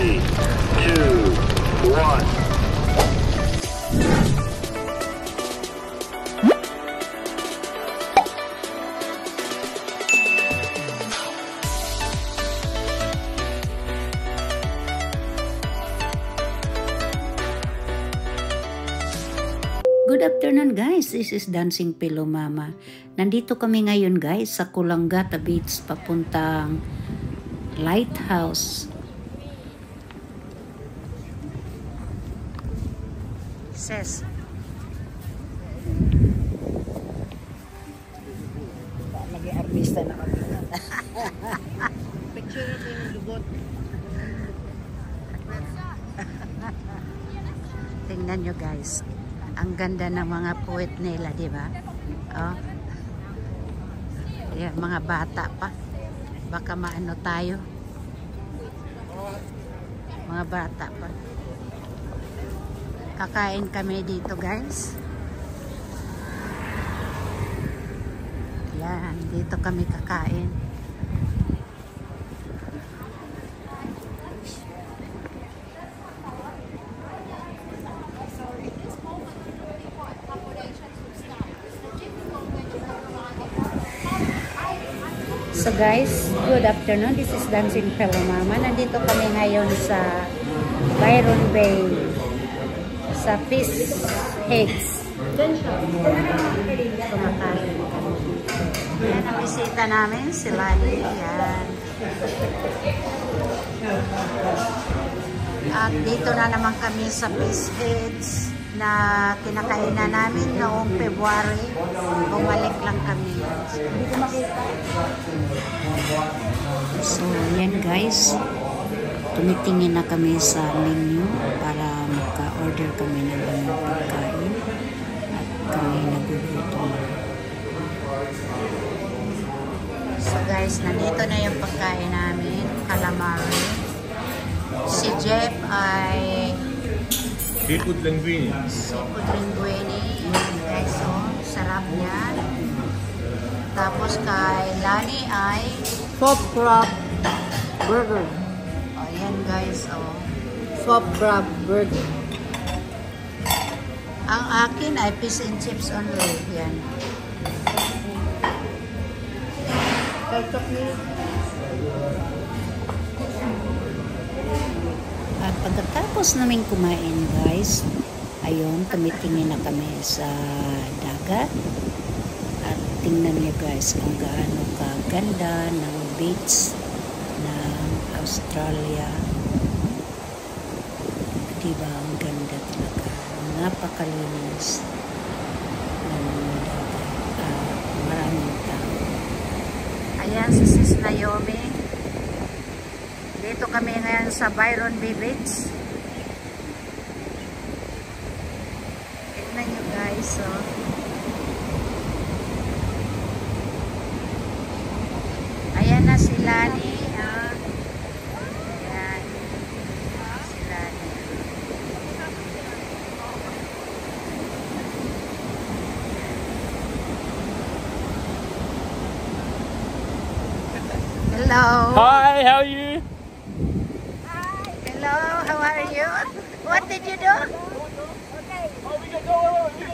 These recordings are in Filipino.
3, 2, 1. Good afternoon guys, this is Dancing Pillow Mama. Nandito kami ngayon guys sa Coolangatta Beach papuntang Lighthouse. Ses. Lagi artista na kami. Picture ko yung lugot. Tingnan nyo guys. Ang ganda ng mga puwet nila, di ba? Oh. Ayan, mga bata pa. Baka maano tayo. Mga bata pa. Kakain kami dito, guys. Ayan, dito kami kakain. So guys, good afternoon. This is Dancing Pillow Mama. Nandito kami ngayon sa Byron Bay sa Fish Heads. Kumakain kami. Yan ang bisita namin, si Lani. Yan. At dito na naman kami sa Fish Heads na kinakainan namin noong February. Bumalik lang kami. So, yan guys. Tumitingin na kami sa menu para maka-order kami ng aming pagkain. At kami nagugutom. So guys, nandito na yung pagkain namin. Calamari. Si Jeff ay seafood linguine. Seafood linguine. Yan guys, so sarap niya. Tapos kay Lani ay Soft crab burger. oh, yan guys, oh. Soft crab burger. Ang akin ay fish and chips only. Yan. At pagkatapos namin kumain guys, ayun, tumitingin na kami sa dagat. At tingnan niyo guys kung gaano kaganda ng beach ng Australia. Diba, ang ganda talaga. Napakalinis ng dagat. Maraming tao. Ayan si Sis Naomi. Dito kami ngayon sa Byron Bay Beach. Tignan nyo guys, oh. Ayan na si Lani, ah. Ayan. Si Lani. Hello. Hi, how are you? Hello, how are you? What did you do? Okay. Oh, we get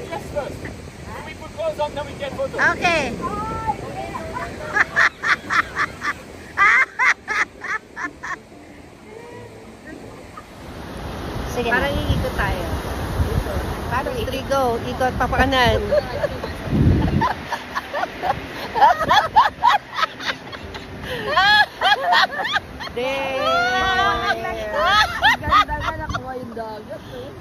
dressed first. When we put clothes on, then we get photos. Okay. Sige na. Parang iikot tayo. Parang itrigo, ikot papakanan. Ganda ka nakuha yung dagat eh.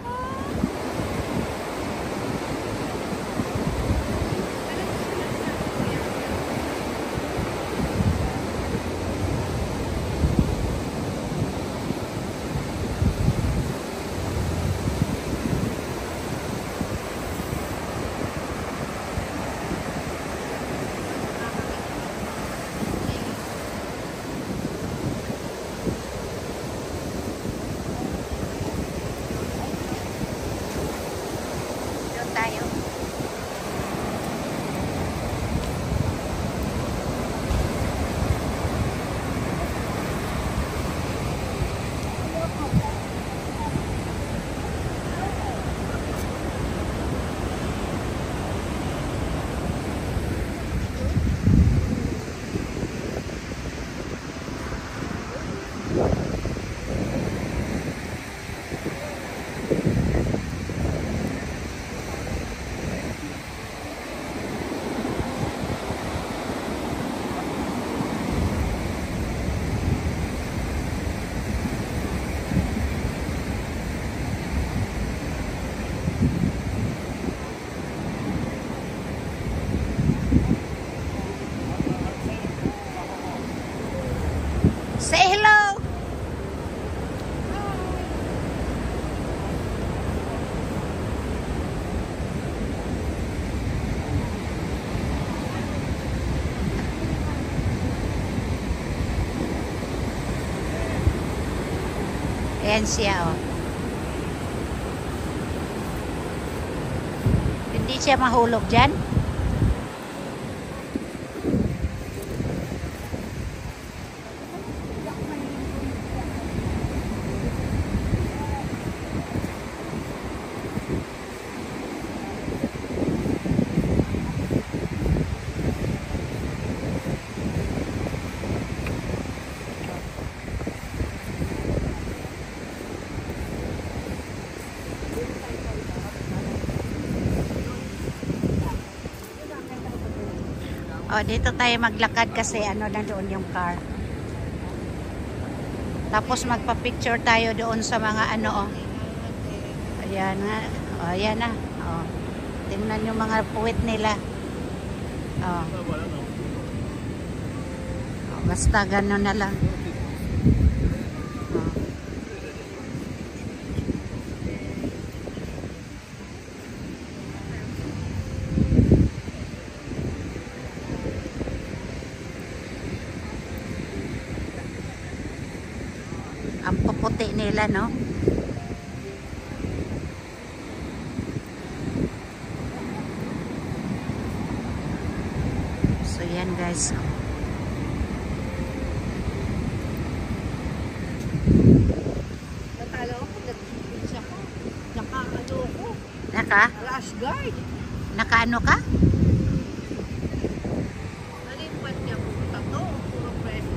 Say hello! Ayan siya, oh. Hindi siya mahulog dyan. Oh, dito tayo maglakad kasi ano na doon yung car. Tapos magpa-picture tayo doon sa mga ano, oh. Ayan nga. Oh, ayan na. Oh. Tingnan yung mga puwit nila. Oh. Oh, basta gano'n na lang. Oh. Ang puputi nila, no? So, yan guys. Natalo ako, nag-pizza ko. Naka-ano ko. Rash guard. Naka-ano ka? Nalipat niya po. Tato. Puro fresh.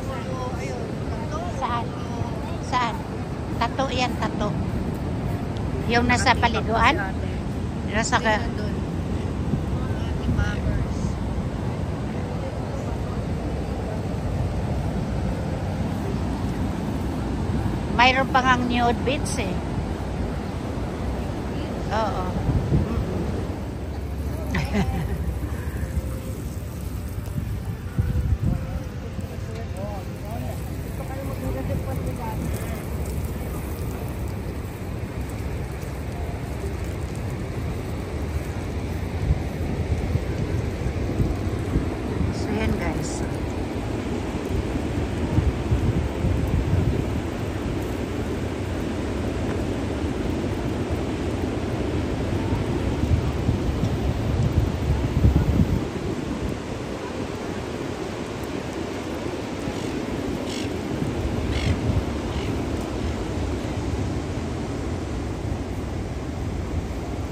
Puro, ayun. Tato. Saan? Saan? Tato yan, tato. Yung nasa paliguan? Nasa ka... Doon. Mga timabers. Mayroon pa ngang nude beach eh. Oo. So yan guys.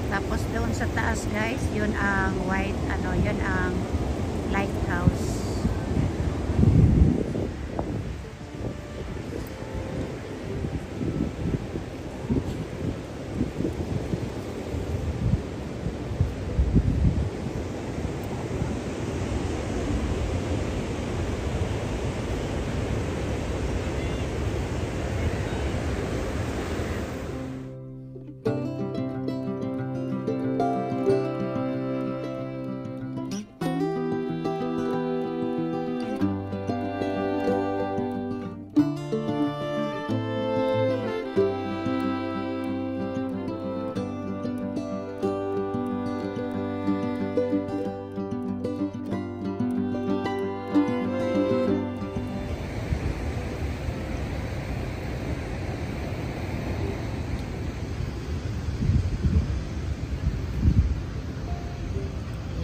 Tapos doon sa taas guys, yun ang white, ano, yun ang lighthouse.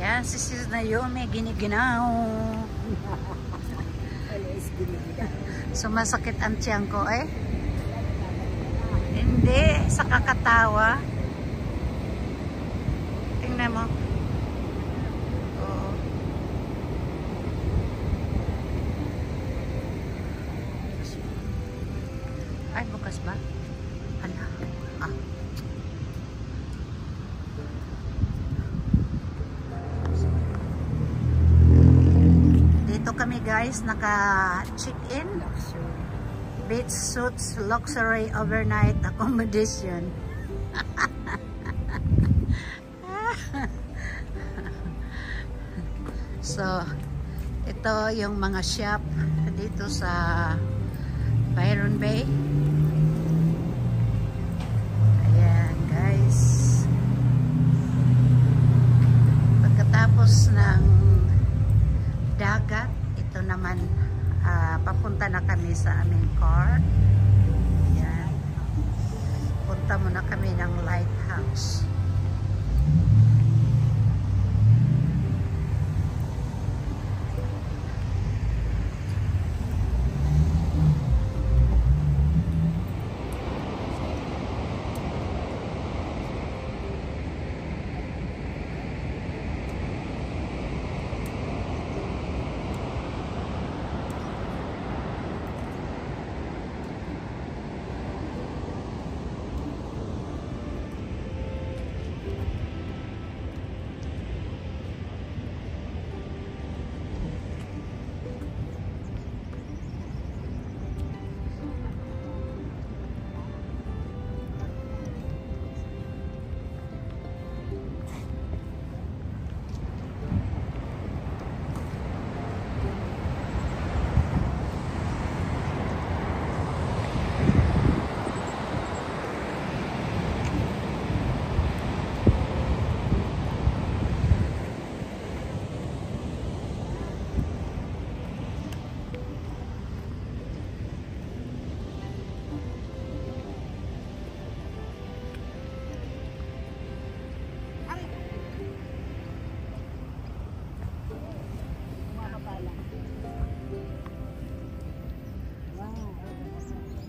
Yan, si Sis Naomi, giniginaw. Sumasakit ang tiyan ko eh. Hindi, sa kakatawa. Tingnan mo. Oo. Ay, bukas ba? Ala. Ah. Dito kami guys, naka-check-in. Beach Suits Luxury Overnight Accommodation. So, ito yung mga shop dito sa Byron Bay. Ayan guys. Pagkatapos ng dagat, ito naman papunta na kami sa aming car. Ayan. Punta muna kami ng lighthouse.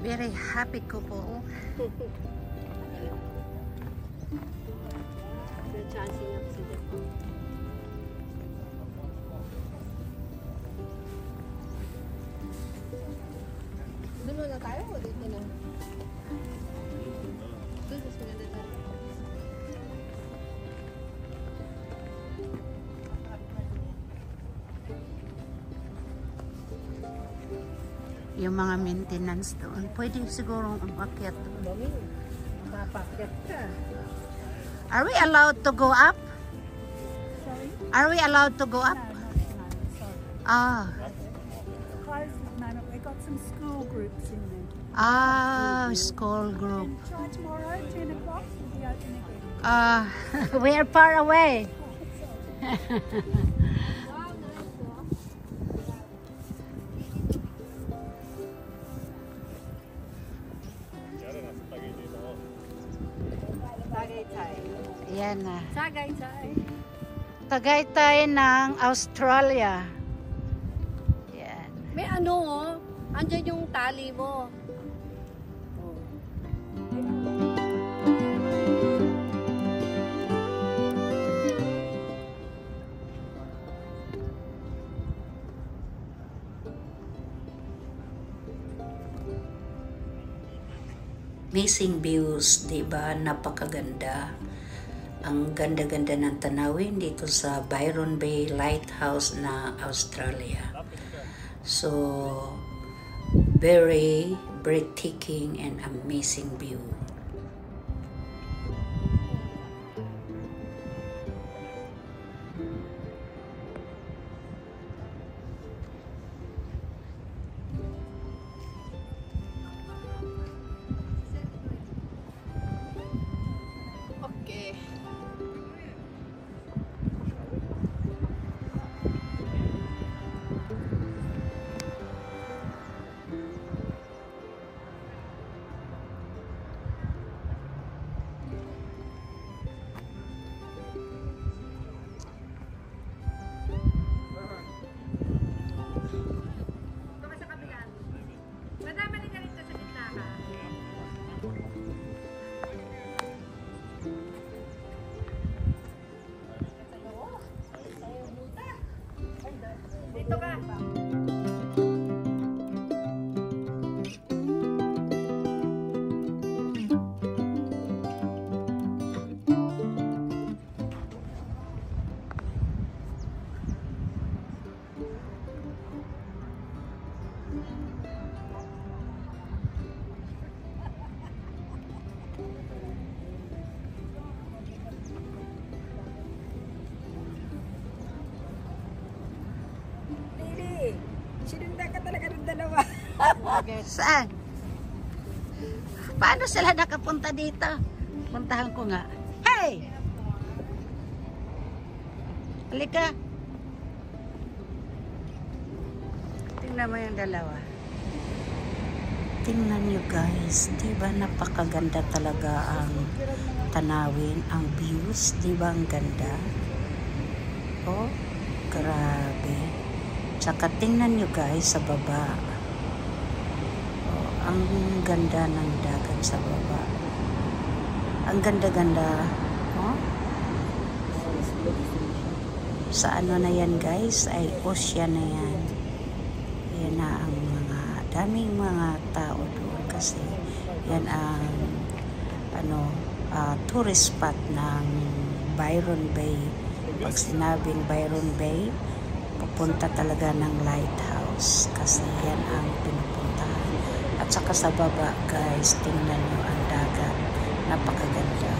Very happy couple. Doon na tayo o dito na? Doon mas maganda tayo. Yung mga maintenance doon. Pwede siguro umakyat doon. Mami, makapakyat ka. Are we allowed to go up? Sorry? Are we allowed to go up? No, sorry. Ah. Closed at the moment. We've got some school groups in there. Ah, school group. Try tomorrow, 10 o'clock, we'll be open again. We are far away. Tagaytay. Yan na. Tagaytay. Tagaytay ng Australia. Yan. May ano oh. Andyan yung tali mo. Amazing views, di ba? Napakaganda. Ang ganda-ganda ng tanawin dito sa Byron Bay Lighthouse na Australia. So, very breathtaking and amazing view. Okay. Dito ka. Sinundan ka talaga ng dalawa. Saan? Paano sila nakapunta dito? Puntahan ko nga. Hey! Halika. Tingnan mo yung dalawa. Tingnan nyo guys. Diba napakaganda talaga ang tanawin, ang views. Diba ang ganda? Oh, grabe. Tsaka tingnan nyo guys sa baba. Oh, ang ganda ng dagat sa baba. Ang ganda-ganda. Oh. Sa ano na yan guys? Ay ocean na yan. Yan na ang mga daming mga tao doon kasi yan ang ano tourist spot ng Byron Bay. Pag sinabing Byron Bay, pupunta talaga ng lighthouse kasi yan ang pinupuntahan. At saka sa baba guys, tingnan nyo ang dagat. Napakaganda.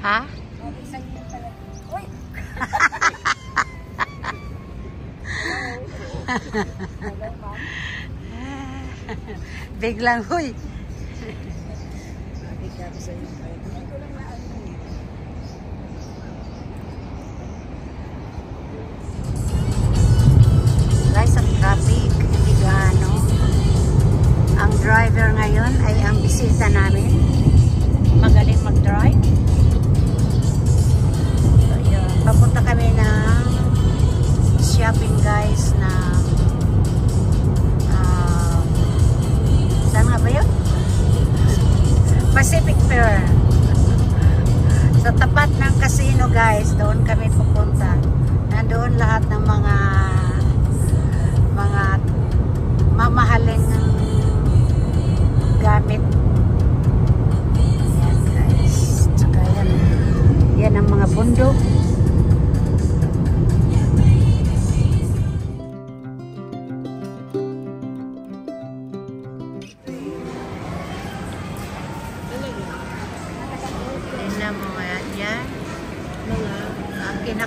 Ha? Biglang, huy. Guys, ang traffic, hindi gaano. Ang driver ngayon ay ang bisita namin. Magaling mag-drive. So, yun. Papunta kami ng shopping guys na saan nga ba yun? Pacific Fair. Sa tapat ng casino guys, doon kami pupunta. Nandoon lahat ng mga mamahaling gamit. Yan guys. Tsaka yan ang mga bundok.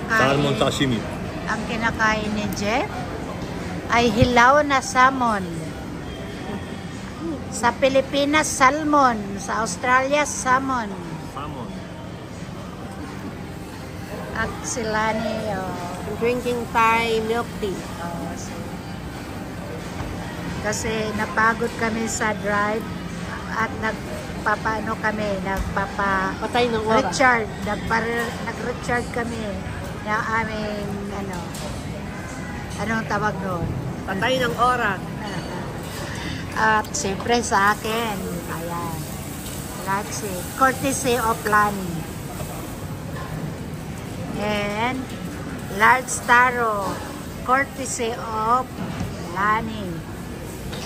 Salmon sashimi. Ang kinakain ni Jeff ay hilaw na salmon. Sa Pilipinas, salmon. Sa Australia, salmon. Salmon. At sila ni Drinking Thai milk tea. kasi napagod kami sa drive at nagpapano kami, Patay ng oras. nag-recharge kami na aming anong tawag doon? Patay ng oras. At siyempre sa akin, ayan, let's see, courtesy of Lani. And large taro, courtesy of Lani.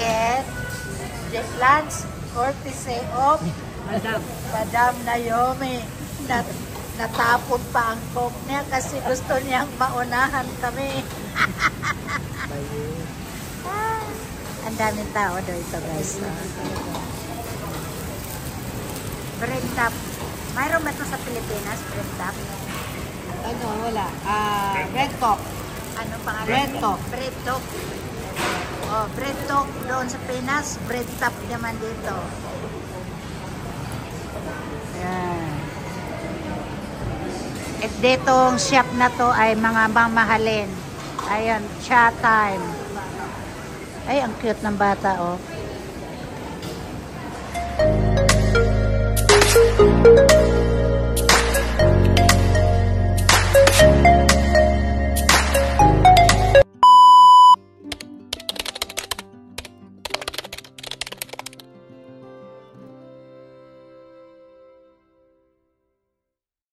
And Jeff Lance, courtesy of Madam Naomi. Natapon pa ang coke niya kasi gusto niyang maunahan kami. Ang daming tao dito guys. Bread top. Mayroon ba ito sa Pilipinas? Bread top? Ano, wala. Red Talk. Ano pangalan? Bread talk. Bread talk. Oh, bread talk doon sa Pinas, bread top naman dito. Yan. At ditong shop na to ay mga mamahalin. Ayan, chat time. Ay, ang cute ng bata, oh.